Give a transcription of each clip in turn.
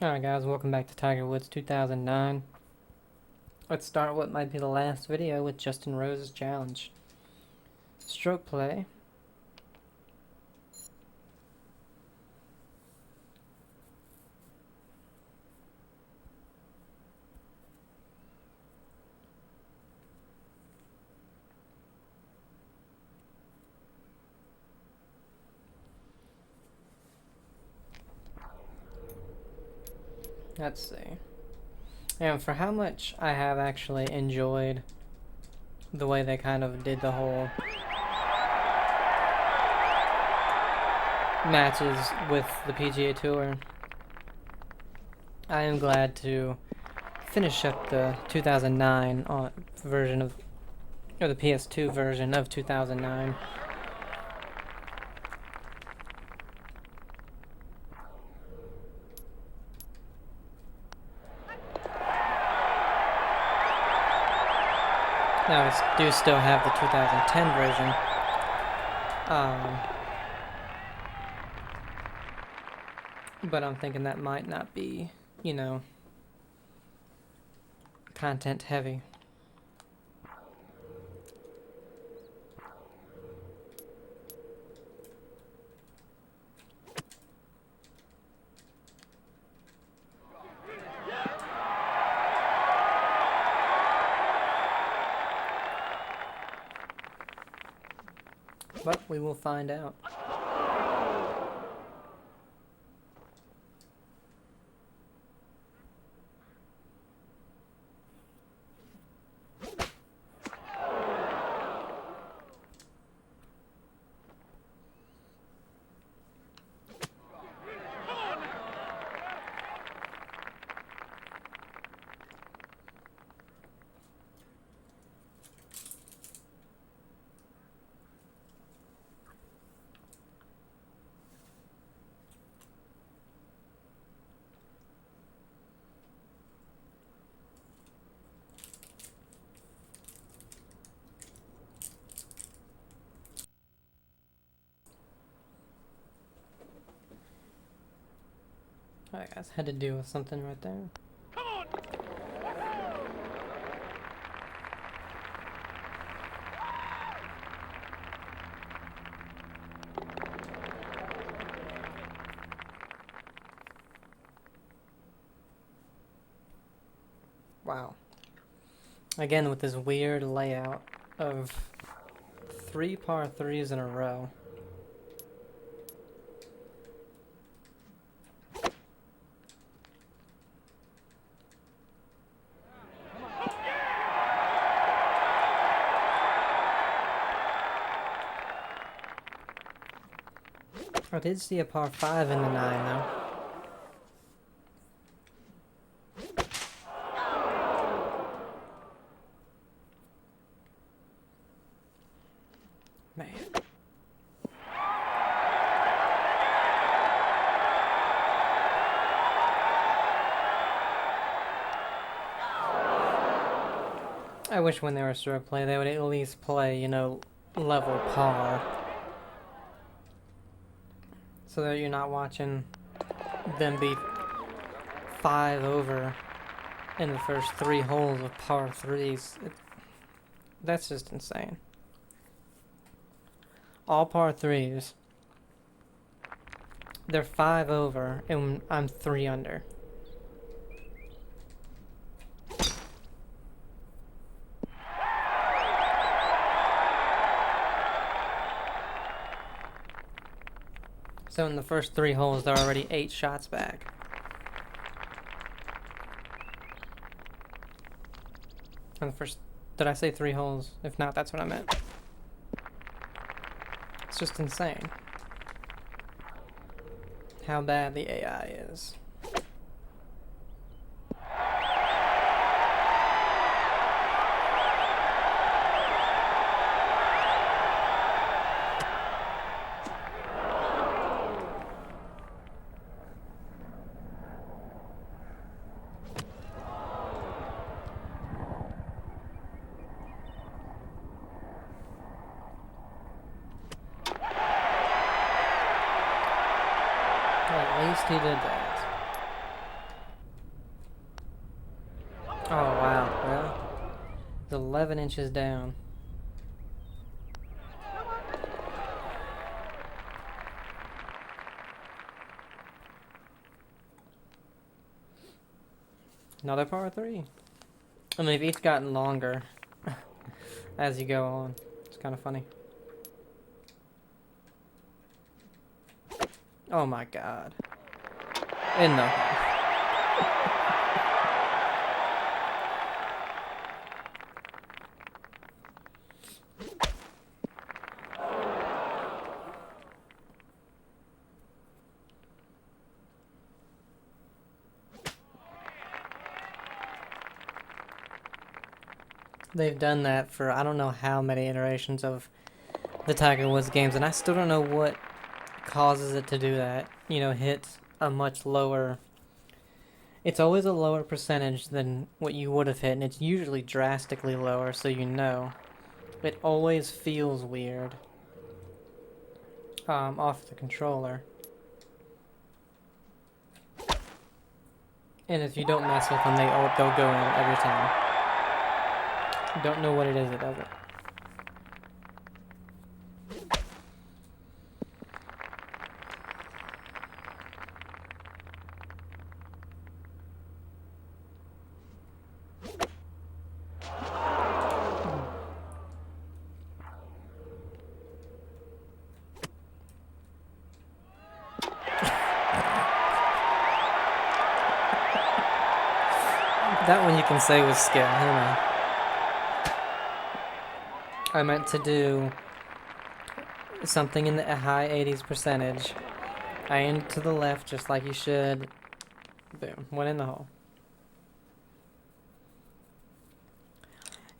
Alright guys, welcome back to Tiger Woods 2009. Let's start what might be the last video with Justin Rose's challenge. Stroke play. Let's see. And for how much I have actually enjoyed the way they kind of did the whole matches with the PGA Tour, I am glad to finish up the 2009 version of, or the PS2 version of 2009. Now I do still have the 2010 version. But I'm thinking that might not be, content heavy. But we will find out. Alright guys, had to deal with something right there. Wow. Again with this weird layout of 3 par 3s in a row. I did see a par 5 in the 9 though. Man. I wish when they were stroke play they would at least play, level par. So that you're not watching them be 5 over in the first 3 holes of par 3s. That's just insane. All par 3s. They're 5 over and I'm 3 under. So in the first 3 holes, they're already 8 shots back. On the first, did I say 3 holes? If not, that's what I meant. It's just insane how bad the AI is. At least he did that. Oh wow, well, it's 11 inches down. Another par 3. I mean, they've each gotten longer as you go on. It's kind of funny. Oh my god. In the... They've done that for I don't know how many iterations of the Tiger Woods games, and I still don't know what causes it to do that. You know, hit a much lower... It's always a lower percentage than what you would have hit, and it's usually drastically lower, so you know. It always feels weird. Off the controller. And if you don't mess with them, they'll go in every time. Don't know what it is that does it. That one you can say was skill, you know. I meant to do something in the high 80s percentage. I aimed to the left just like you should. Boom, went in the hole.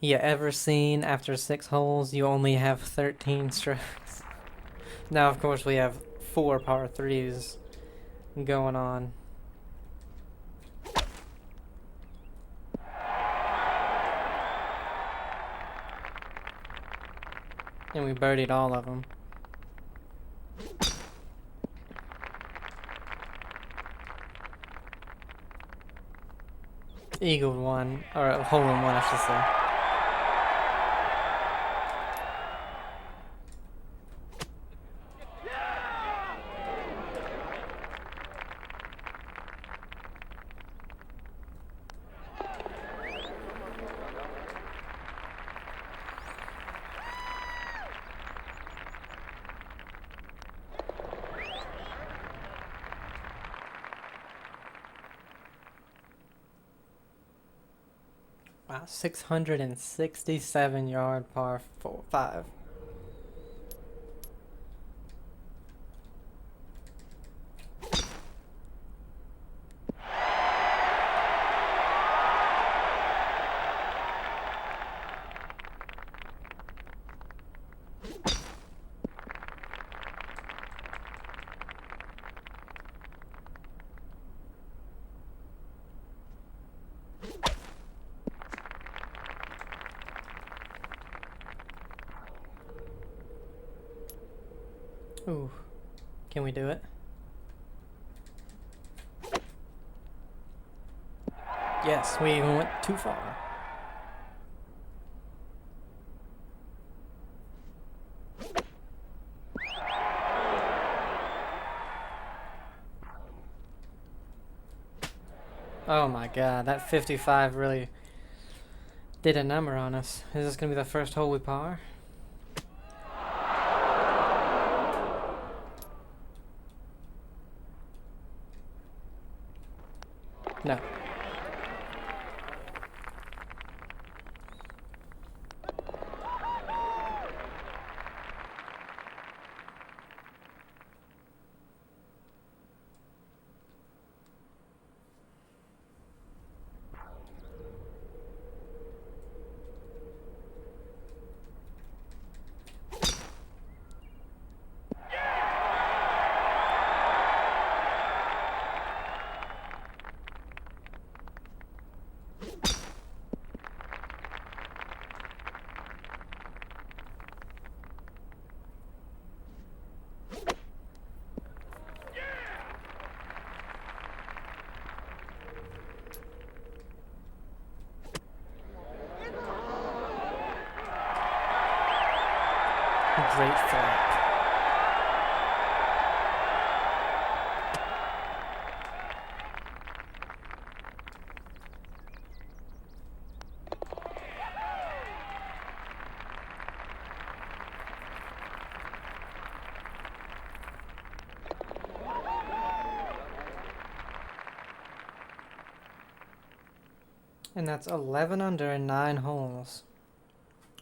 You ever seen after 6 holes you only have 13 strokes? Now of course we have 4 par 3s going on. And we birdied all of them. Eagled one, or a hole in one I should say. Wow, 667 yard par 5. Ooh, can we do it? Yes, we even went too far. Oh my god, that 55 really did a number on us. Is this gonna be the first hole we par? No. And that's 11 under and 9 holes.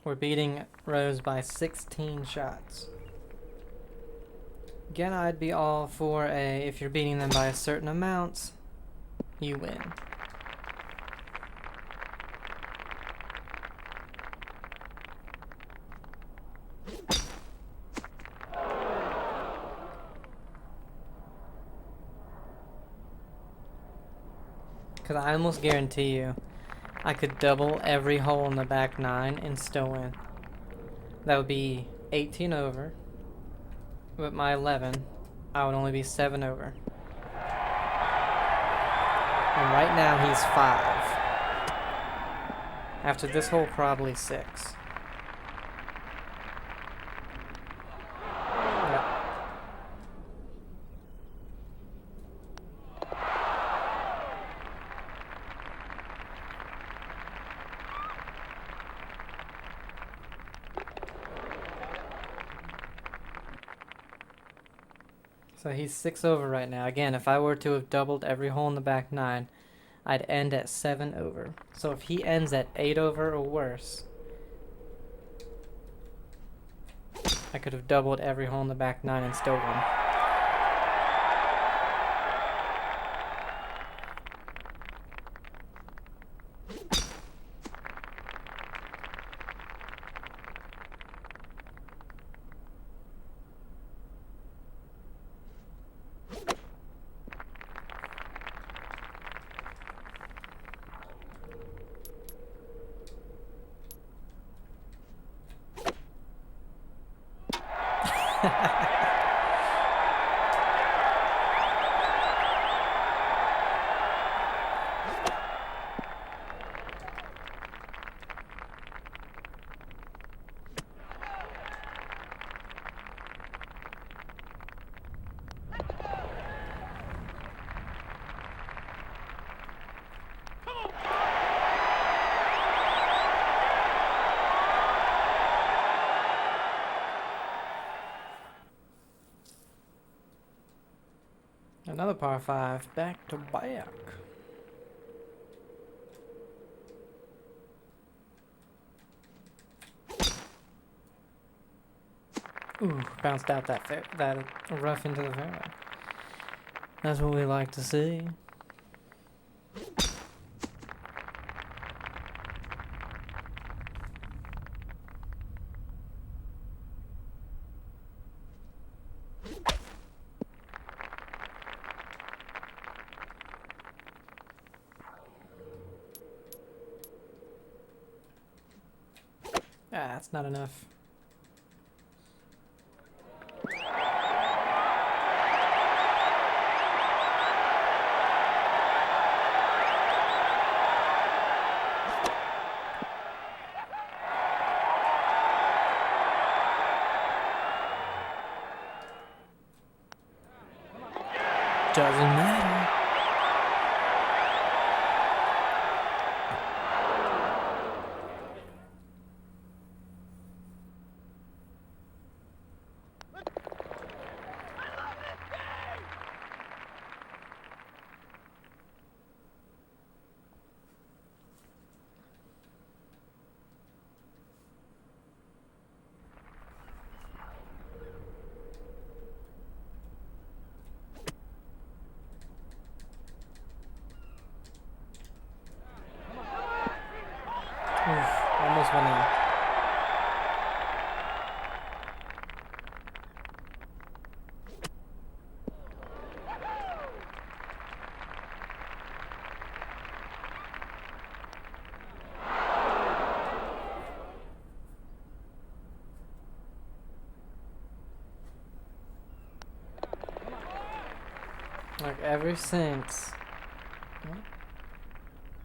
We're beating Rose by 16 shots. Again, I'd be all for if you're beating them by a certain amount, you win. Because I almost guarantee you, I could double every hole in the back 9 and still win. That would be 18 over. With my 11, I would only be 7 over. And right now he's 5. After this hole, probably 6. Yep. So he's 6 over right now. Again, if I were to have doubled every hole in the back 9, I'd end at 7 over. So if he ends at 8 over or worse, I could have doubled every hole in the back 9 and still won. Another par 5, back to back. Ooh, bounced out that rough into the fairway. That's what we like to see. Ah, that's not enough. Doesn't matter. Oof, almost went in. Like ever since.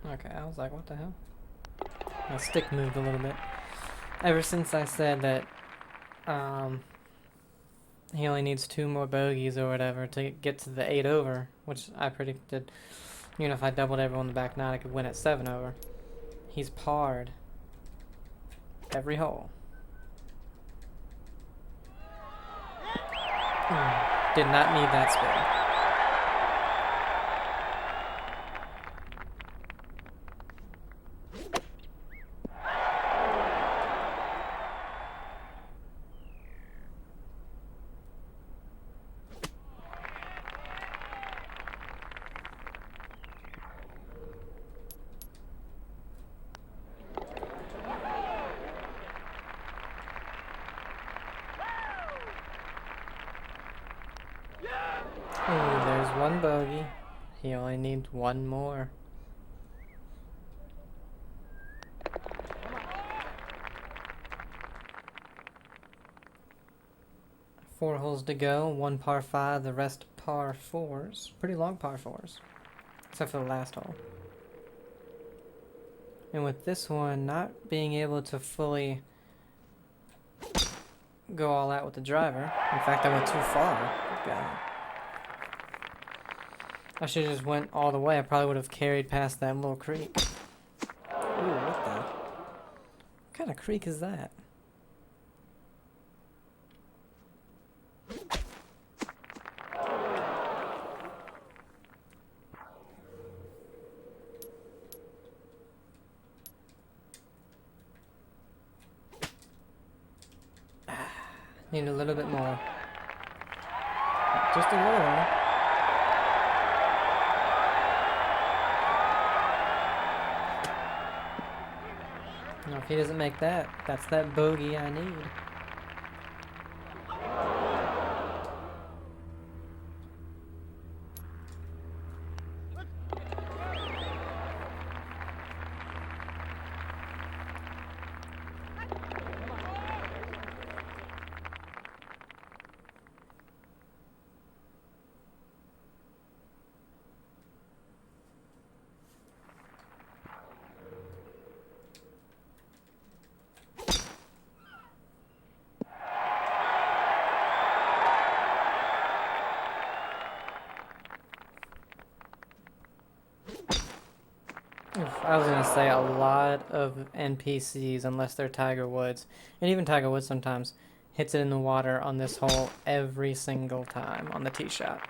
Okay, I was like, what the hell? My stick moved a little bit. Ever since I said that he only needs 2 more bogeys or whatever to get to the 8 over, which I predicted, you know, if I doubled everyone in the back 9, I could win at 7 over. He's parred every hole. Did not need that spin. one bogey. He only needs one more. Four holes to go, one par 5, the rest par 4s. Pretty long par 4s. Except for the last hole. And with this one not being able to fully go all out with the driver. In fact, I went too far. Good God. I should have just went all the way. I probably would have carried past that little creek. Ooh, what the? What kind of creek is that? Need a little bit more. Just a little. Now, if he doesn't make that, that's that bogey I need. I was gonna say a lot of NPCs, unless they're Tiger Woods, and even Tiger Woods sometimes hits it in the water on this hole every single time on the tee shot.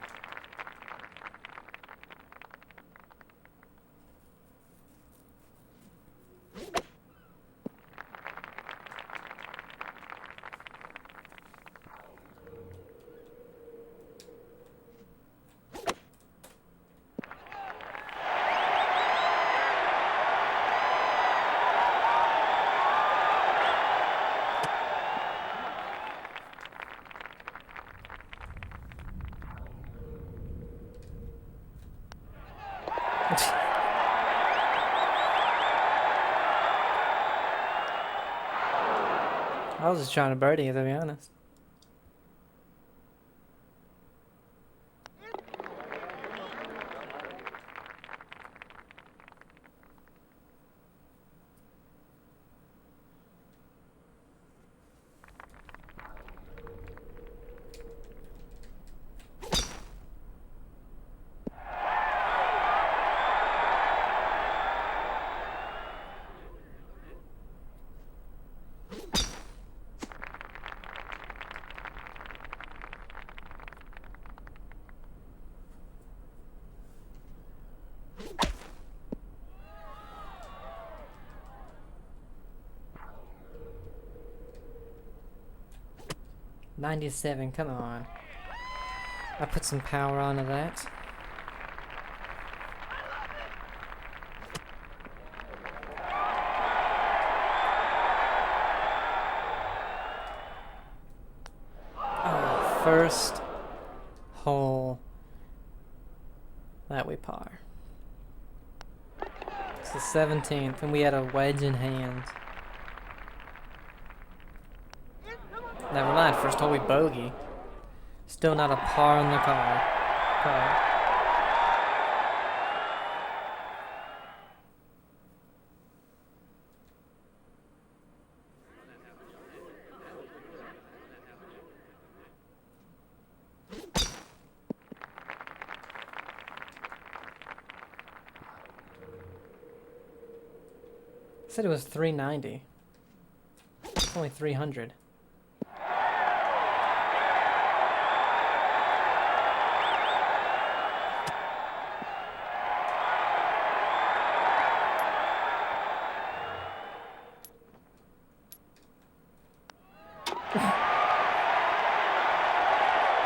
I was just trying to birdie, to be honest. .97, come on. I put some power onto that. Oh, first hole that we par. It's the 17th, and we had a wedge in hand. Never mind, first hole we bogey. Still not a par on the car. I said it was 390. It's only 300.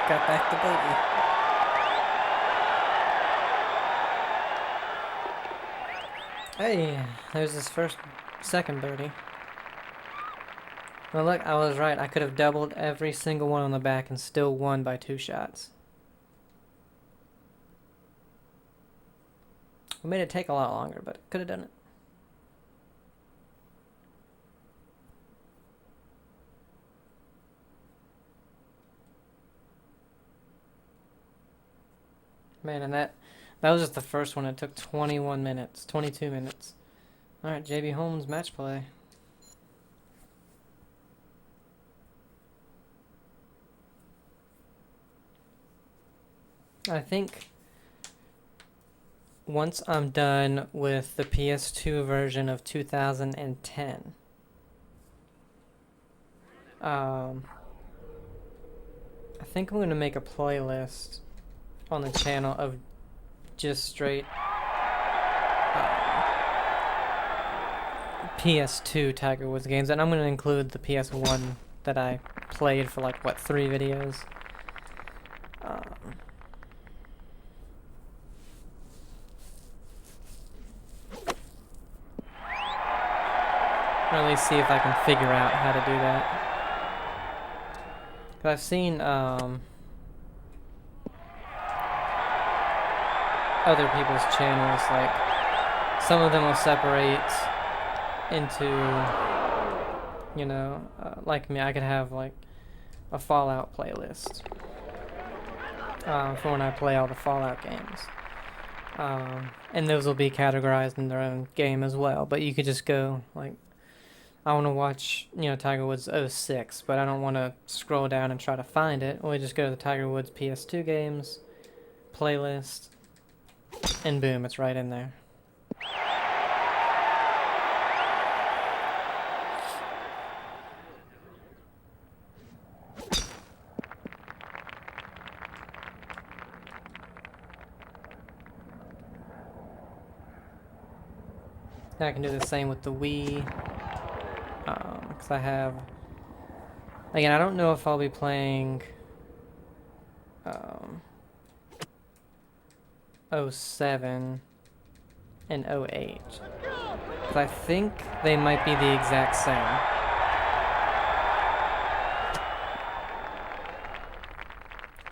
Got back to bogey. Hey, there's his second birdie. Well, look, I was right. I could have doubled every single one on the back and still won by 2 shots. We made it take a lot longer, but could have done it. Man, and that was just the first one. It took 21 minutes, 22 minutes. All right, JB Holmes match play. I think once I'm done with the PS2 version of 2010, I think I'm gonna make a playlist on the channel of just straight PS2 Tiger Woods games, and I'm gonna include the PS1 that I played for like what 3 videos. Or at least see if I can figure out how to do that. 'Cause I've seen other people's channels, like some of them will separate into, you know, like me, I could have like a Fallout playlist for when I play all the Fallout games. And those will be categorized in their own game as well, but you could just go like, I want to watch, you know, Tiger Woods 06, but I don't want to scroll down and try to find it. We just go to the Tiger Woods PS2 games playlist, and boom, it's right in there. I can do the same with the Wii, because I have, again, I don't know if I'll be playing 07 and 08, because I think they might be the exact same.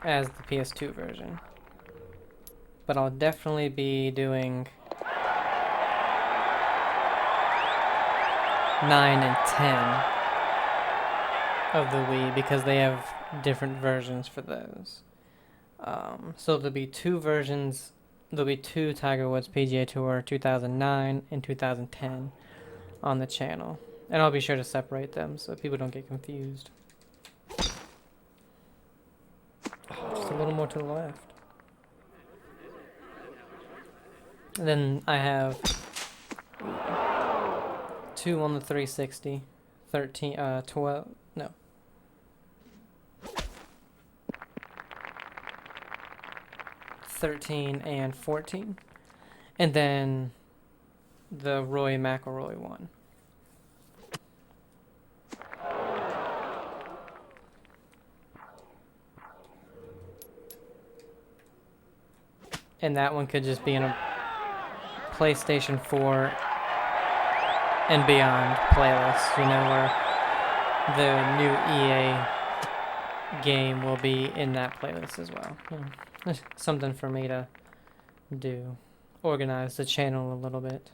As the PS2 version. But I'll definitely be doing 9 and 10 of the Wii, because they have different versions for those. So there'll be 2 versions. There'll be 2 Tiger Woods PGA Tour 2009 and 2010 on the channel. And I'll be sure to separate them so people don't get confused. Just a little more to the left. And then I have 2 on the 360, 13 and 14, and then the Roy McIlroy one. And that one could just be in a PlayStation 4 and beyond playlist, you know, where the new EA game will be in that playlist as well. Something for me to do. Organize the channel a little bit.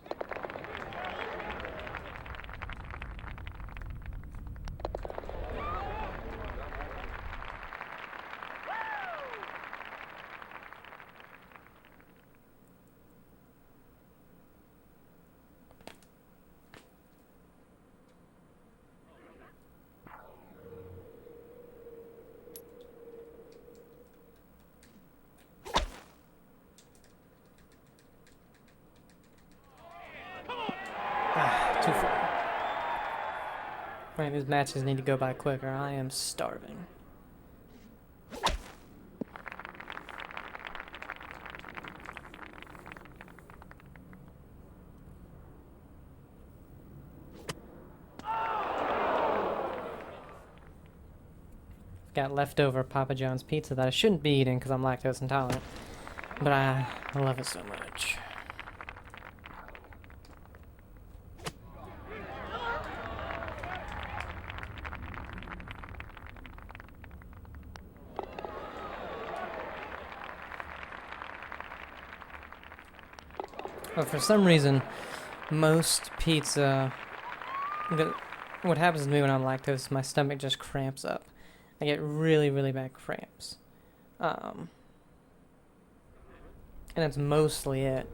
Too far. Right, these matches need to go by quicker. I am starving. Got leftover Papa John's pizza that I shouldn't be eating because I'm lactose intolerant, but I love it so much. But for some reason, most pizza... What happens to me when I'm lactose, my stomach just cramps up. I get really, really bad cramps. And that's mostly it.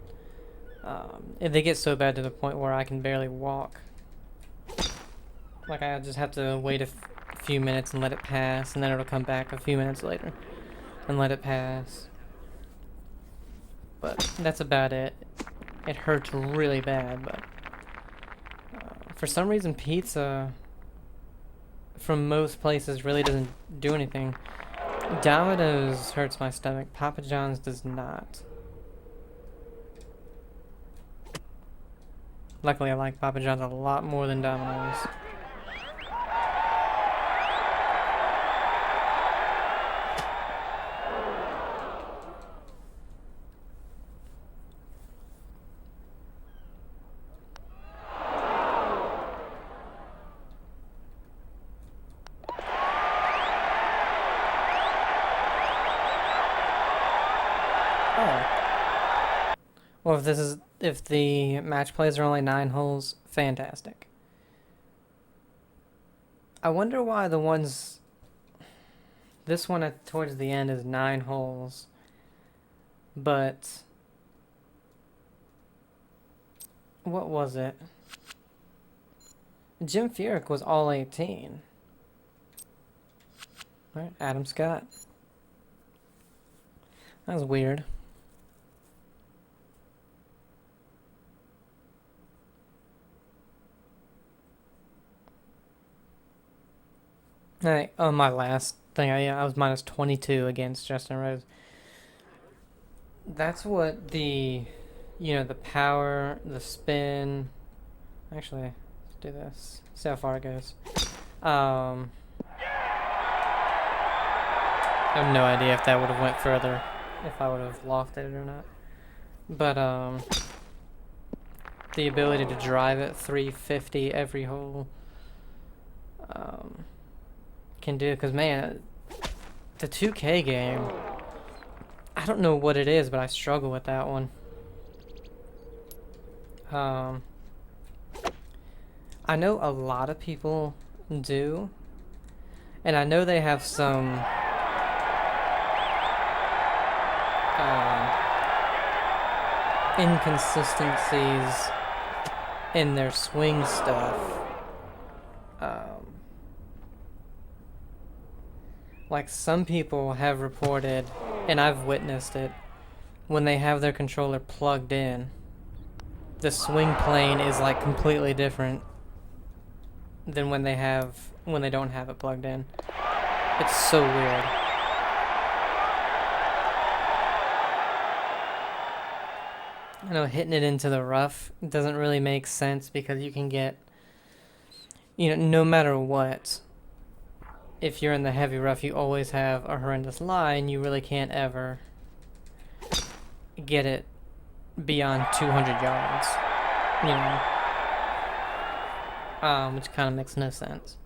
If they get so bad to the point where I can barely walk. Like I just have to wait a few minutes and let it pass, and then it'll come back a few minutes later and let it pass. But that's about it. It hurts really bad, but for some reason pizza from most places really doesn't do anything. Domino's hurts my stomach. Papa John's does not. Luckily, I like Papa John's a lot more than Domino's. Well, if the match plays are only 9 holes, fantastic. I wonder why this one towards the end is 9 holes, but what was it? Jim Furyk was all 18. Right, Adam Scott. That was weird. Alright, on my last thing, I was minus 22 against Justin Rose. That's what the power, the spin... Actually, let's do this. See how far it goes. I have no idea if that would have went further, if I would have lofted it or not. But, the ability to drive it 350 every hole, can do, because man, the 2K game, I don't know what it is, but I struggle with that one. I know a lot of people do, and I know they have some inconsistencies in their swing stuff. Like some people have reported, and I've witnessed it, when they have their controller plugged in, the swing plane is like completely different than when they don't have it plugged in. It's so weird. You know, hitting it into the rough doesn't really make sense because you can get, no matter what, if you're in the heavy rough, you always have a horrendous lie, and you really can't ever get it beyond 200 yards, which kind of makes no sense.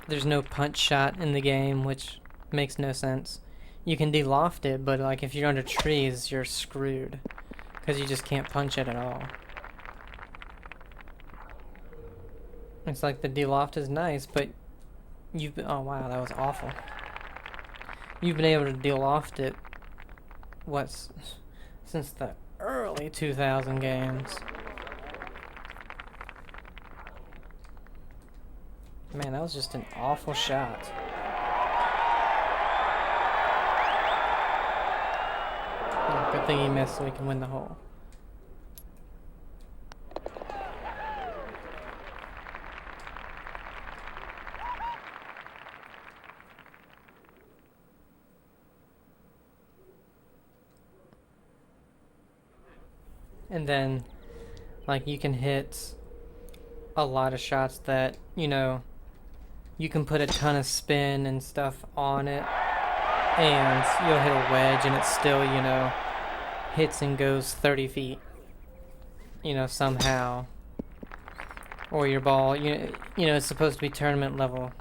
There's no punch shot in the game, which makes no sense. You can de-loft it, but like if you're under trees, you're screwed, because you just can't punch it at all. It's like the de-loft is nice, but oh wow, that was awful. You've been able to de-loft it, since the early 2000 games. Man, that was just an awful shot. Yeah, good thing he missed so he can win the hole. And then, like, you can hit a lot of shots that, you can put a ton of spin and stuff on it, and you'll hit a wedge and it still, hits and goes 30 feet, somehow. Or your ball, it's supposed to be tournament level,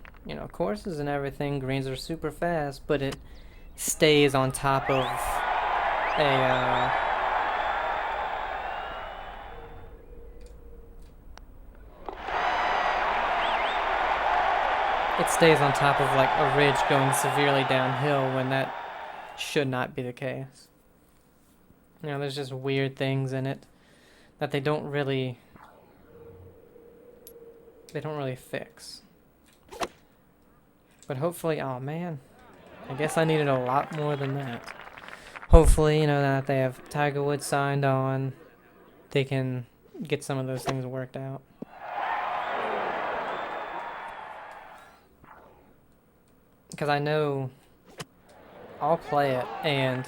courses and everything, greens are super fast, but it stays on top of a it stays on top of like a ridge going severely downhill when that should not be the case. You know, there's just weird things in it that they don't really fix. But hopefully, oh man, I guess I needed a lot more than that. Hopefully, you know, now that they have Tiger Woods signed on, they can get some of those things worked out. Because I know I'll play it and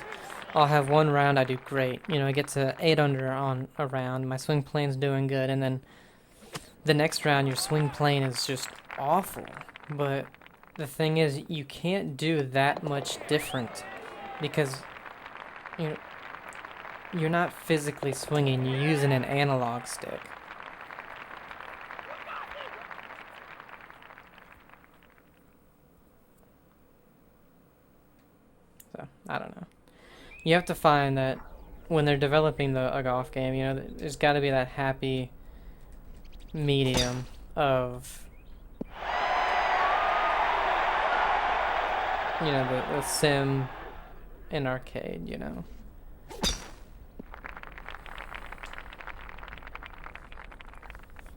I'll have one round I do great. You know, I get to 8 under on a round. My swing plane's doing good, and then the next round your swing plane is just awful. But the thing is, you can't do that much different because you're not physically swinging. You're using an analog stick. So, I don't know. You have to find that when they're developing a golf game, you know, there's got to be that happy medium of, you know, the sim and arcade, you know.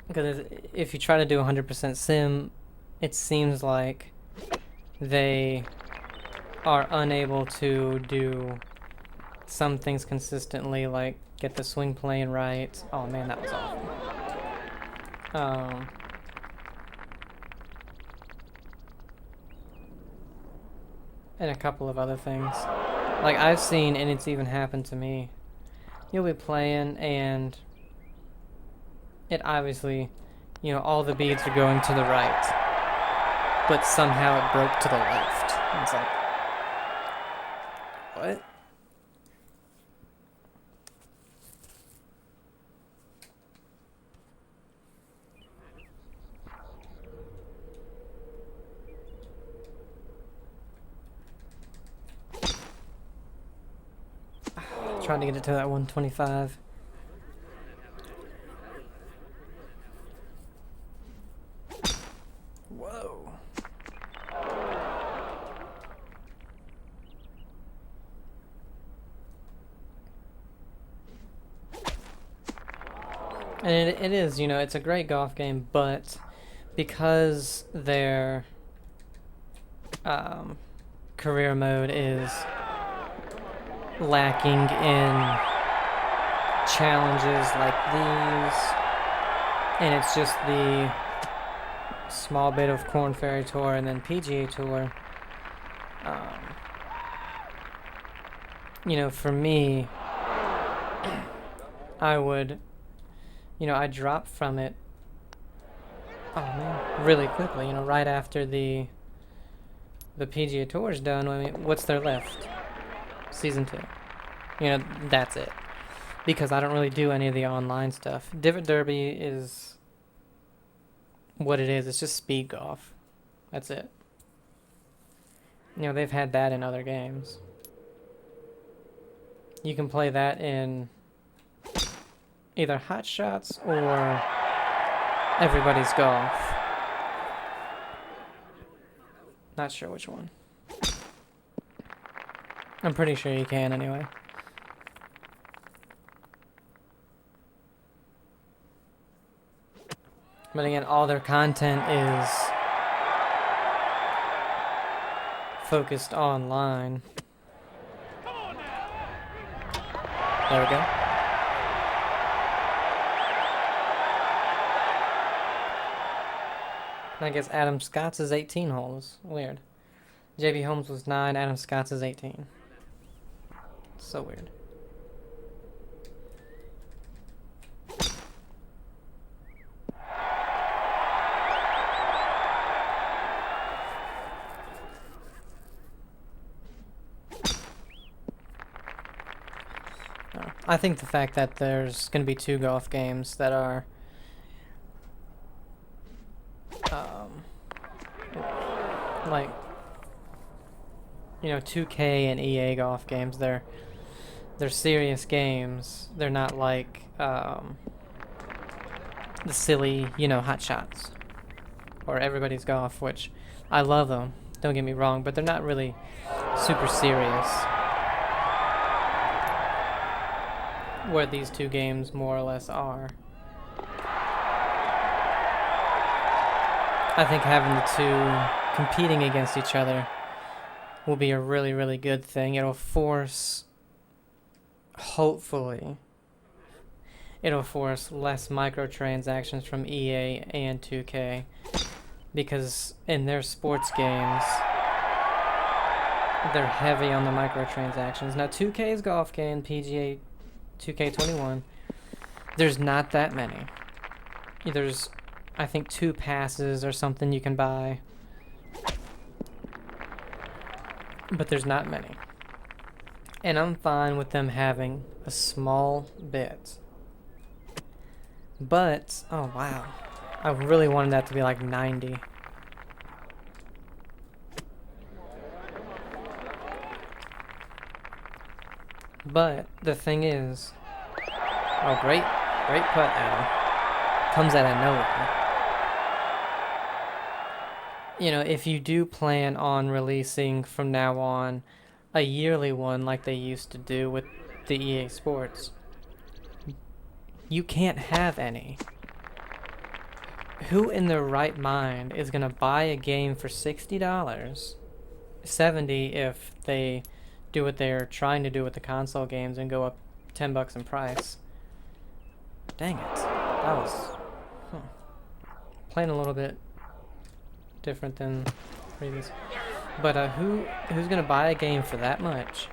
Because if you try to do 100% sim, it seems like they are unable to do some things consistently, like get the swing plane right. Oh man, that was awful. And a couple of other things. Like I've seen, and it's even happened to me. You'll be playing and it obviously, you know, all the beads are going to the right, but somehow it broke to the left. And it's like, what? Trying to get it to that 125. Whoa. And it is, you know, it's a great golf game, but because their career mode is lacking in challenges like these, and it's just the small bit of Corn Ferry Tour and then PGA Tour. You know, for me, I would, you know, I dropped from it, oh man, really quickly, you know, right after the PGA Tour's done. I mean, what's there left? Season 2. You know, that's it. Because I don't really do any of the online stuff. Divot Derby is what it is. It's just speed golf. That's it. You know, they've had that in other games. You can play that in either Hot Shots or Everybody's Golf. Not sure which one. I'm pretty sure you can anyway. But again, all their content is focused online. There we go. I guess Adam Scott's is 18 holes. Weird. JB Holmes was 9, Adam Scott's is 18. So weird. I think the fact that there's going to be 2 golf games that are like, you know, 2K and EA golf games, they're They're serious games. They're not like the silly, hot shots or everybody's golf, which I love them. Don't get me wrong, but they're not really super serious. Where these two games more or less are. I think having the two competing against each other will be a really, really good thing. It'll force, hopefully, less microtransactions from EA and 2K, because in their sports games, they're heavy on the microtransactions. Now, 2K's golf game, PGA 2K21, there's not that many. There's, I think, 2 passes or something you can buy. But there's not many. And I'm fine with them having a small bit. But, oh wow. I really wanted that to be like 90. But the thing is, oh great putt, Adam. Comes out of nowhere. If you do plan on releasing from now on a yearly one like they used to do with the EA Sports, you can't have any. Who in their right mind is gonna buy a game for $60, $70 if they do what they're trying to do with the console games and go up $10 in price? Dang it. That was playing a little bit different than previous. But who's gonna buy a game for that much?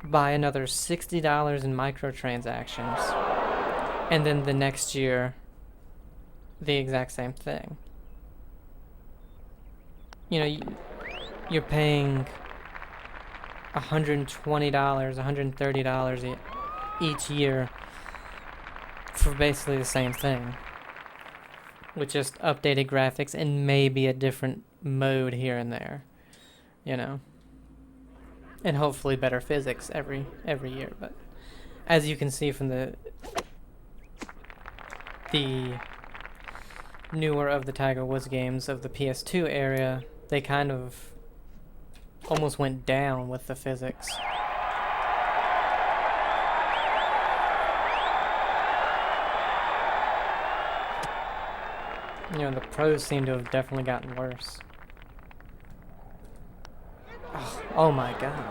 Buy another $60 in microtransactions, and then the next year, the exact same thing. You're paying $120, $130 each year for basically the same thing, with just updated graphics and maybe a different mode here and there, and hopefully better physics every year. But as you can see from the newer of the Tiger Woods games of the PS2 area, they kind of almost went down with the physics. The pros seem to have definitely gotten worse. Oh my god.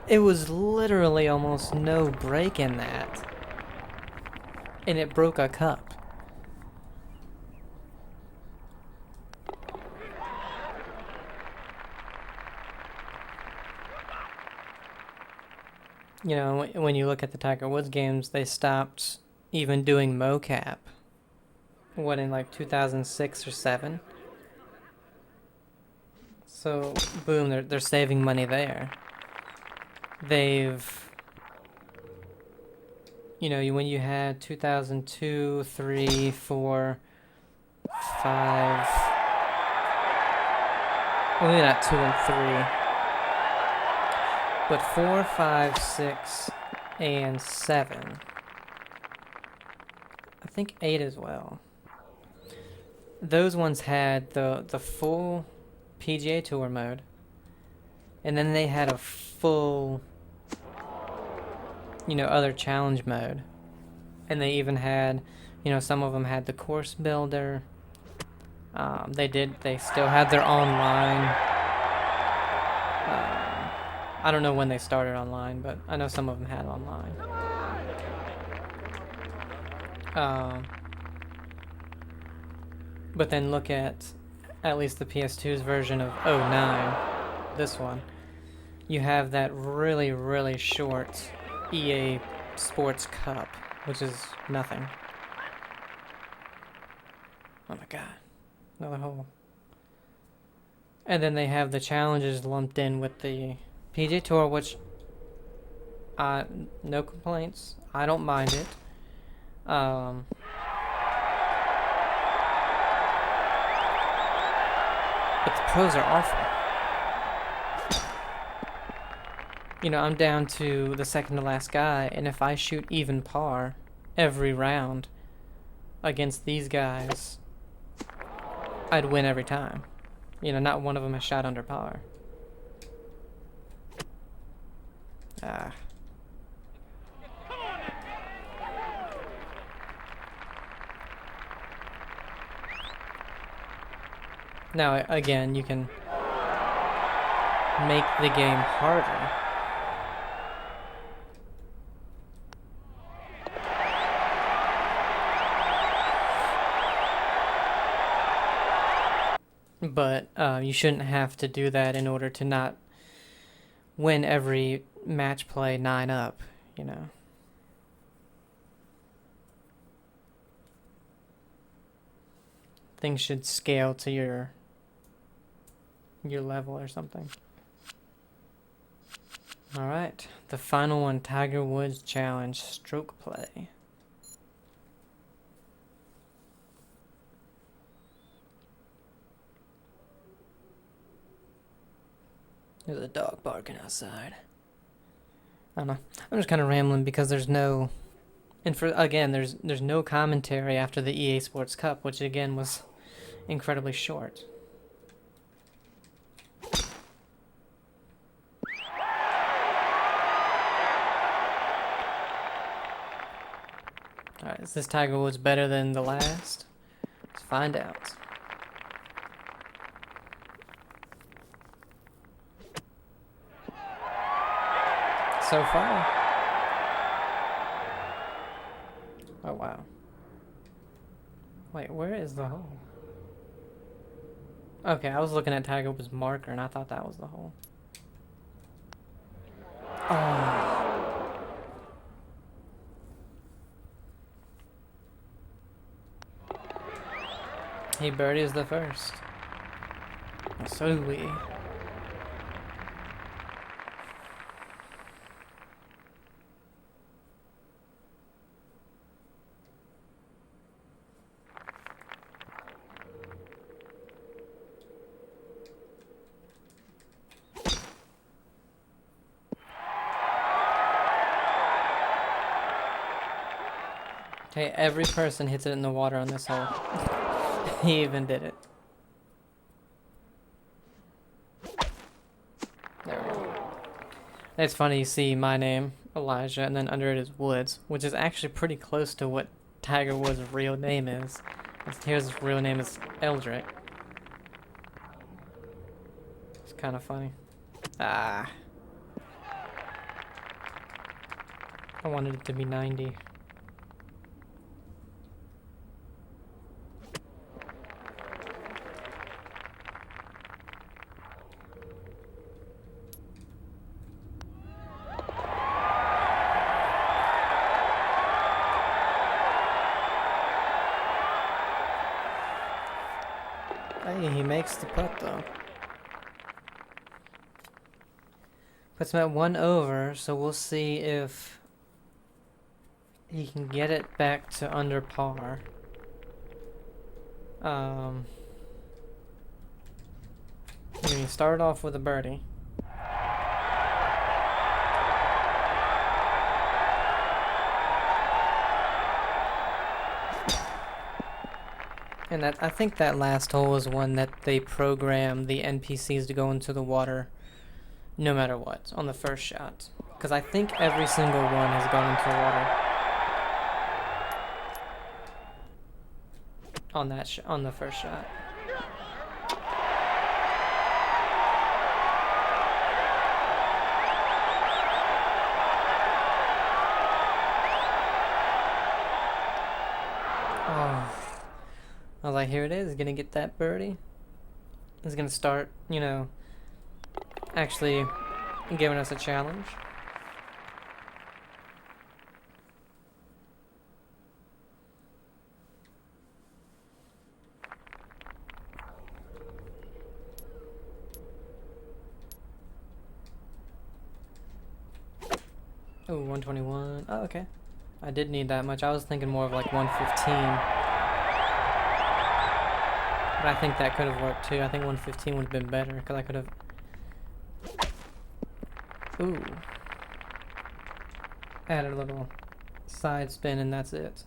It was literally almost no break in that. And it broke a cup. When you look at the Tiger Woods games, they stopped even doing mocap. What, in like 2006 or 7? So, boom, they're saving money there. They've, when you had 2002, 3, 4, 5, well, maybe not 2 and 3. But 4, 5, 6, and 7. I think 8 as well. Those ones had the full PGA Tour mode. And then they had a full, other challenge mode. And they even had, some of them had the course builder. They still had their online. I don't know when they started online, but I know some of them had online. But then look at least the PS2's version of 09, this one. You have that really, really short EA Sports Cup, which is nothing. Oh my god. Another hole. And then they have the challenges lumped in with the PGA Tour, which, no complaints. I don't mind it. But the pros are awful. You know, I'm down to the second to last guy, and if I shoot even par every round against these guys, I'd win every time. You know, not one of them has shot under par. Ah. Now, again, you can make the game harder. But you shouldn't have to do that in order to not win every match play 9 up, you know. Things should scale to your level or something. All right, the final one, Tiger Woods Challenge stroke play. There's a dog barking outside. I don't know. I'm just kind of rambling because there's no, and for again, there's no commentary after the EA Sports Cup, which again was incredibly short. All right, is this Tiger Woods better than the last? Let's find out. So far. Oh, wow. Wait, where is the hole? Okay, I was looking at Tiger Woods' marker and I thought that was the hole. Oh. He birdies the first. So do we. Okay, every person hits it in the water on this hole. He even did it. There we go. It's funny, you see my name, Elijah, and then under it is Woods, which is actually pretty close to what Tiger Woods' real name is. His real name is Eldrick. It's kind of funny. Ah. I wanted it to be 90. Hey, he makes the putt though. Puts him at 1 over, so we'll see if he can get it back to under par. He started off with a birdie. And that, I think that last hole is one that they program the NPCs to go into the water no matter what on the first shot. Because I think every single one has gone into the water on that on the first shot. Oh. I was like, here it is. He's gonna get that birdie. He's gonna start, you know, actually giving us a challenge. Oh, 121. Oh, okay. I did need that much. I was thinking more of like 115. But I think that could have worked too. I think 115 would have been better because I could have. Ooh. Added a little side spin and that's it.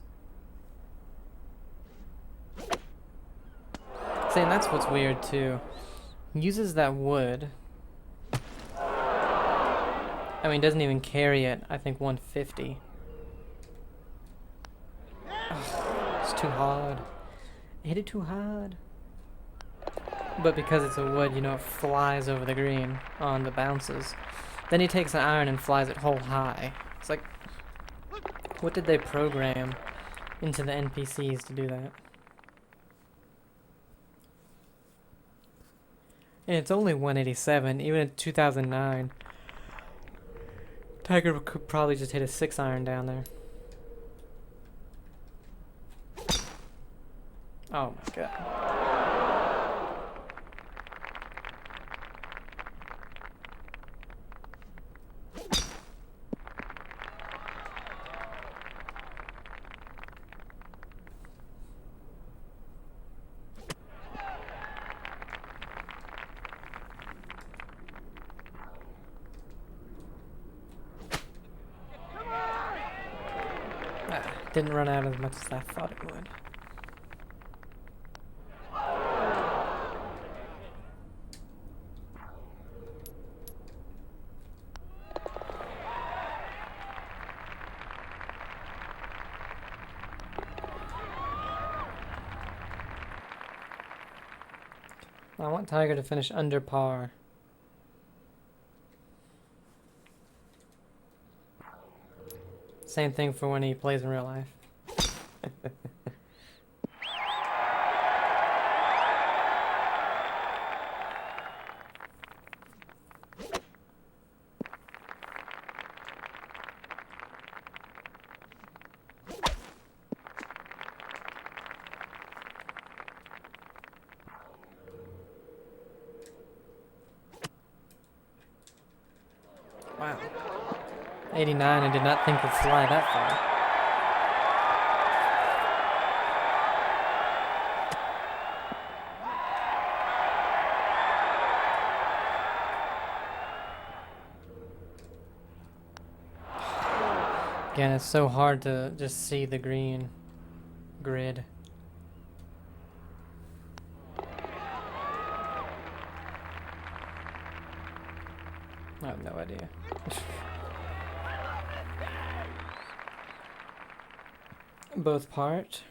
See, and that's what's weird too. He uses that wood. I mean, doesn't even carry it. I think 150. Ugh, it's too hard. I hit it too hard. But because it's a wood, you know, it flies over the green on the bounces. Then he takes an iron and flies it whole high. It's like, what did they program into the NPCs to do that? And it's only 187, even in 2009. Tiger could probably just hit a 6-iron down there. Oh my god. Didn't run out as much as I thought it would. I want Tiger to finish under par. Same thing for when he plays in real life. Wow. 89, I did not think it'd fly that far. Again, it's so hard to just see the green grid. I have no idea. Both part.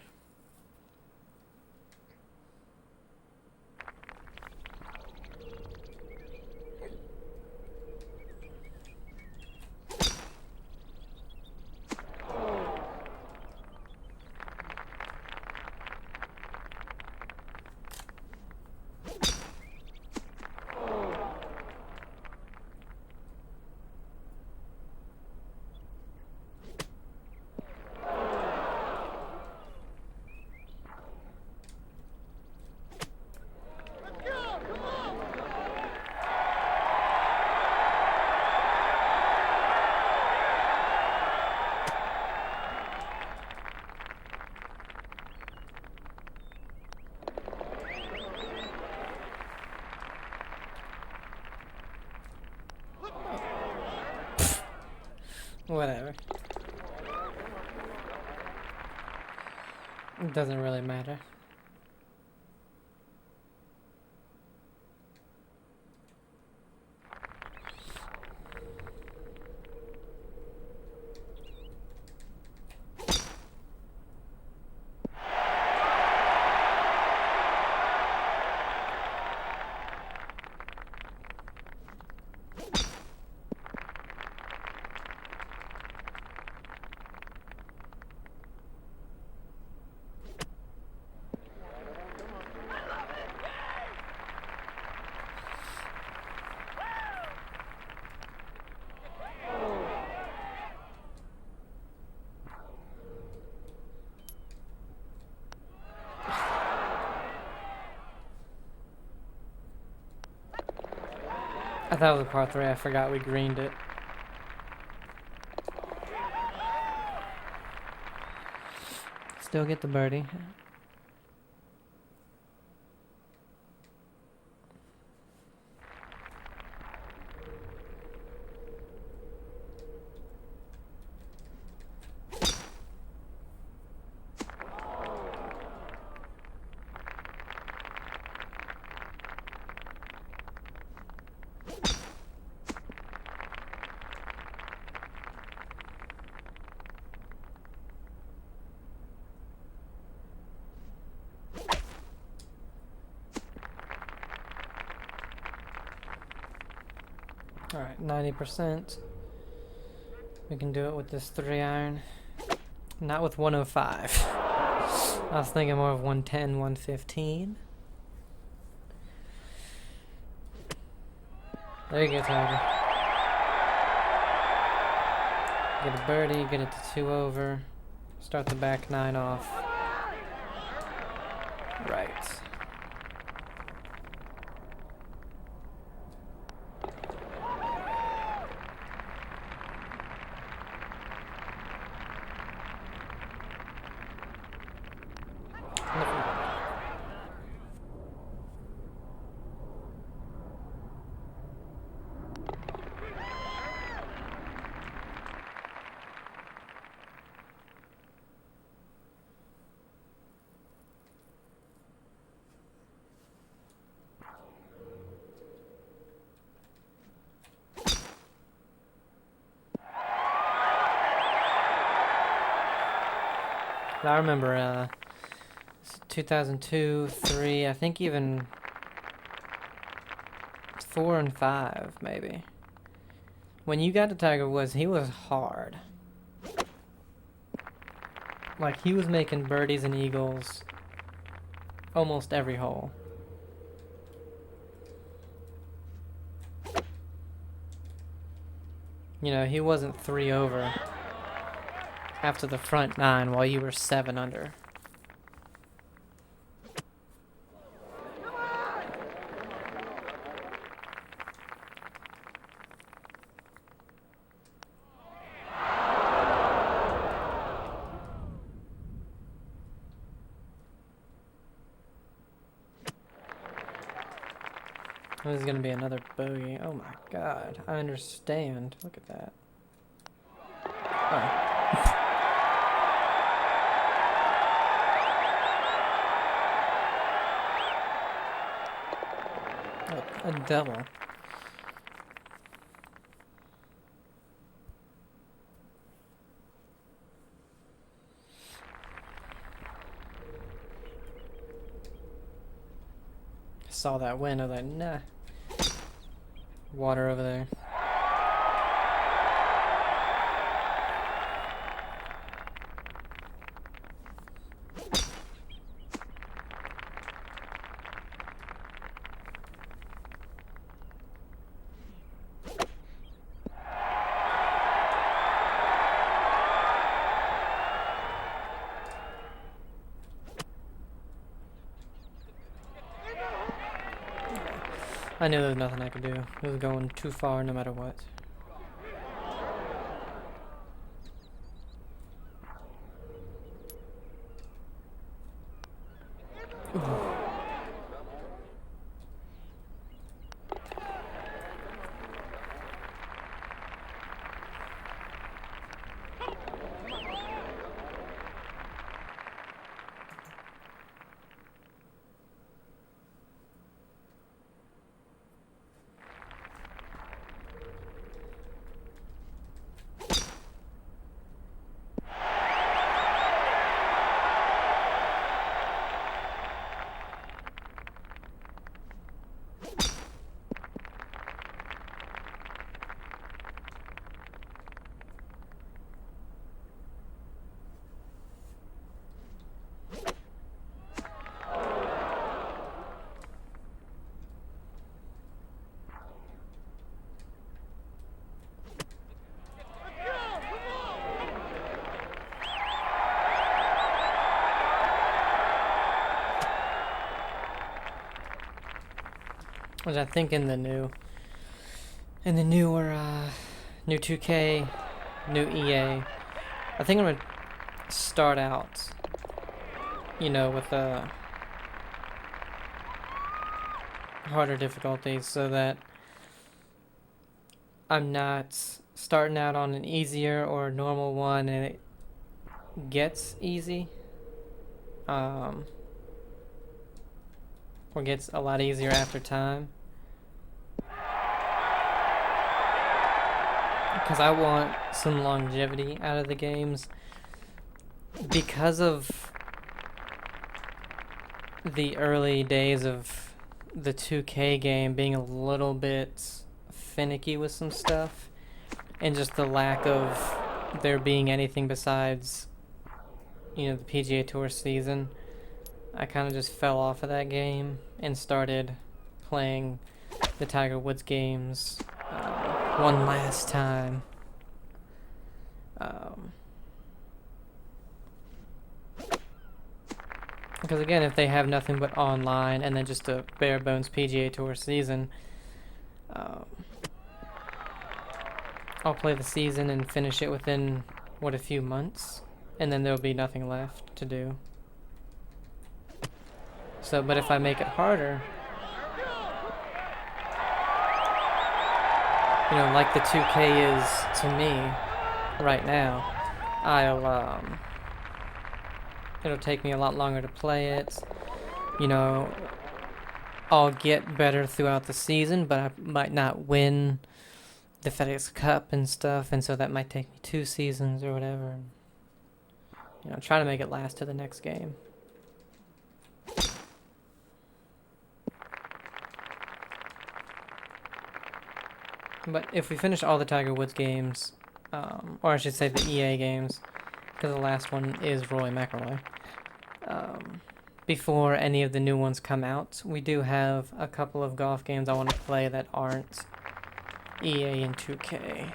Whatever. It doesn't really matter. I thought it was a par 3, I forgot we greened it. Still get the birdie. Alright, 90%. We can do it with this 3-iron. Not with 105. I was thinking more of 110, 115. There you go, Tiger. Get a birdie, get it to 2 over. Start the back 9 off. Right. I remember 2002, 3, I think even 4 and 5 maybe. When you got to Tiger Woods, he was hard. Like, he was making birdies and eagles almost every hole. You know, he wasn't 3 over after the front 9 while you were 7 under. This is gonna be another bogey. Oh my god. I understand. Look at that. Oh. A double. Saw that wind, I was like, nah. Water over there. I knew there was nothing I could do. It was going too far no matter what. Which I think in the newer new 2K, new EA, I think I'm gonna start out, you know, with harder difficulties so that I'm not starting out on an easier or normal one and it gets easy, or gets a lot easier after time. Because I want some longevity out of the games. Because of the early days of the 2K game being a little bit finicky with some stuff, and just the lack of there being anything besides, the PGA Tour season, I kind of just fell off of that game and started playing the Tiger Woods games one last time. Because again, if they have nothing but online and then just a bare bones PGA Tour season, I'll play the season and finish it within, a few months, and then there'll be nothing left to do. So, but if I make it harder, like the 2K is to me right now, it'll take me a lot longer to play it. I'll get better throughout the season, but I might not win the FedEx Cup and stuff, and so that might take me 2 seasons or whatever. I'm trying to make it last to the next game. But if we finish all the Tiger Woods games, or I should say the EA games, because the last one is Rory McIlroy, before any of the new ones come out, we do have a couple of golf games I want to play that aren't EA and 2K.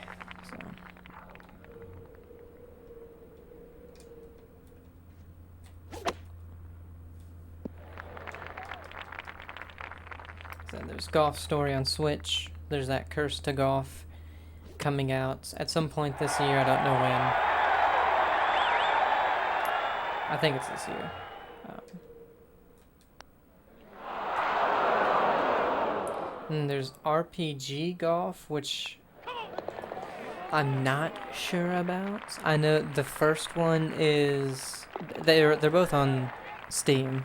So there's Golf Story on Switch. There's that Curse to Golf coming out at some point this year. I don't know when. I think it's this year. And there's RPG Golf, which I'm not sure about. I know the first one is they're both on Steam,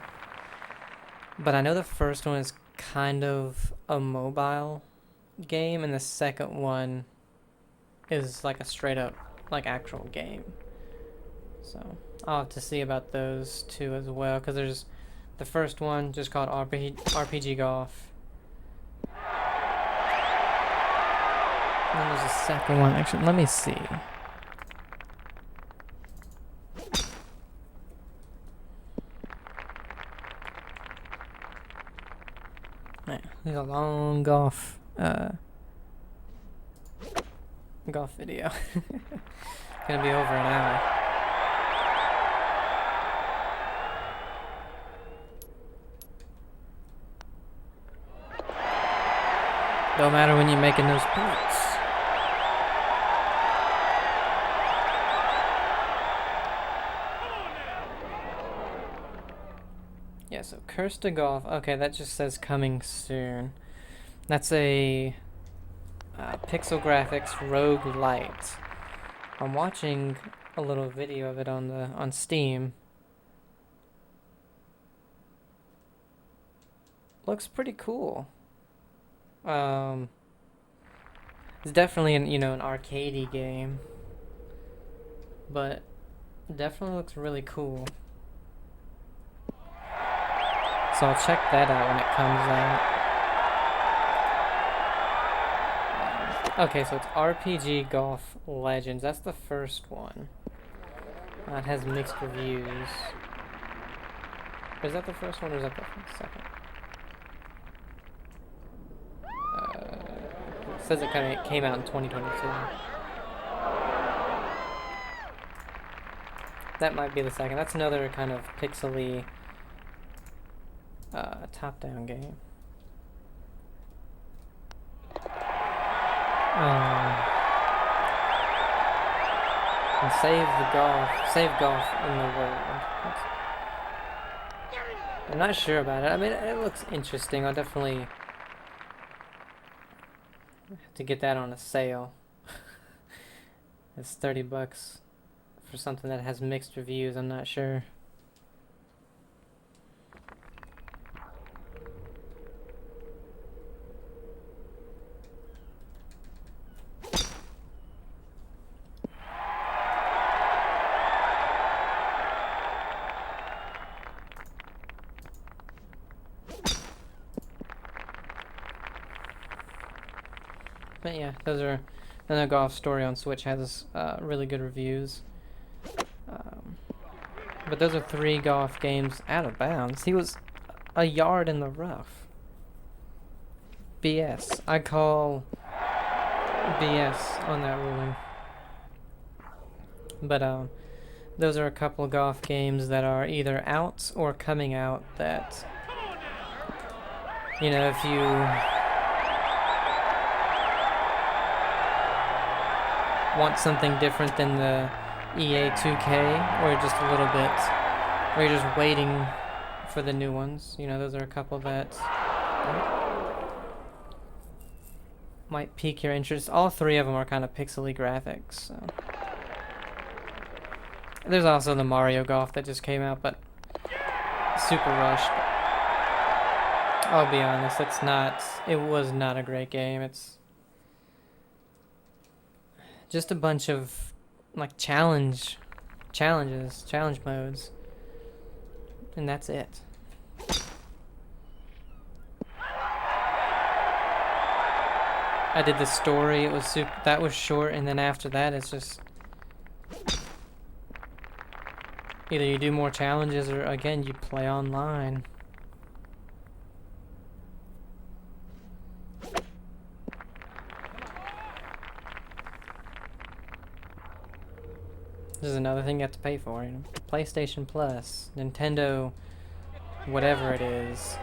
but I know the first one is kind of a mobile game, and the second one is like a straight up actual game. So I'll have to see about those two as well, because there's the first one just called RPG Golf. And then there's a second one. Actually, let me see. Man, there's a long golf video. Gonna be over an hour. Don't matter when you're making those putts. Yeah, so Curse to Golf. Okay, that just says coming soon. That's a pixel graphics roguelite. I'm watching a little video of it on Steam. Looks pretty cool. It's definitely an arcadey game, but it definitely looks really cool. So I'll check that out when it comes out. Okay, so it's RPG Golf Legends. That's the first one. It has mixed reviews. Is that the first one or is that the second? It says it came out in 2022. That might be the second. That's another kind of pixely top-down game. And save golf in the world. I'm not sure about it. I mean, it looks interesting. I'll definitely have to get that on a sale. It's $30 for something that has mixed reviews. I'm not sure. But yeah, those are another golf story on Switch has really good reviews. But those are 3 golf games out of bounds. He was a yard in the rough. BS. I call BS on that ruling. But those are a couple golf games that are either out or coming out that, you know, if you want something different than the EA 2K, or just a little bit, or you're just waiting for the new ones, you know, those are a couple that might pique your interest. All 3 of them are kind of pixely graphics, so. There's also the Mario Golf that just came out, but super rushed. I'll be honest, it was not a great game. It's just a bunch of like challenge modes, and that's it. I did the story, that was short, and then after that it's just either you do more challenges or again you play online. This is another thing you have to pay for, you know. PlayStation Plus, Nintendo, whatever it is,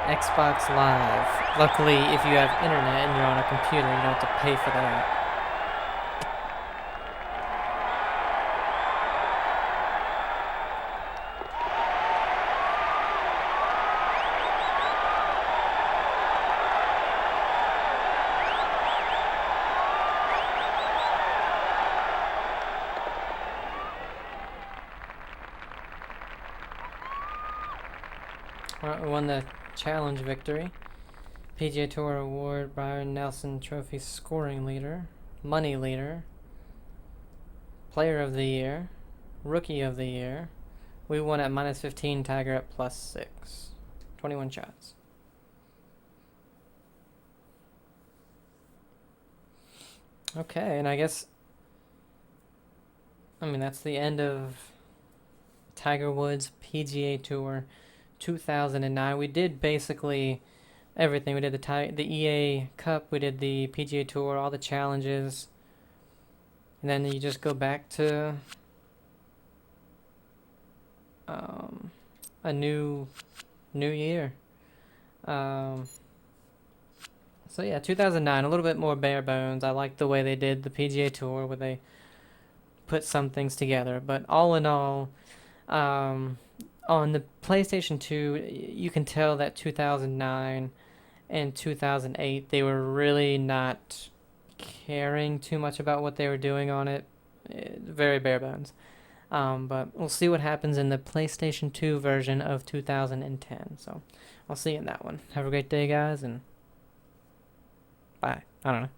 Xbox Live. Luckily, if you have internet and you're on a computer, you don't have to pay for that. We won the challenge victory. PGA Tour Award, Byron Nelson Trophy scoring leader, money leader, player of the year, rookie of the year. We won at -15, Tiger at +6. 21 shots. Okay, and I guess, that's the end of Tiger Woods PGA Tour 2009. We did basically everything. We did the EA Cup, we did the PGA Tour, all the challenges, and then you just go back to a new year. So yeah, 2009, a little bit more bare bones. I like the way they did the PGA Tour, where they put some things together. But all in all, on the PlayStation 2, you can tell that 2009 and 2008, they were really not caring too much about what they were doing on it. Very bare bones. But we'll see what happens in the PlayStation 2 version of 2010. So I'll see you in that one. Have a great day, guys, and bye. I don't know.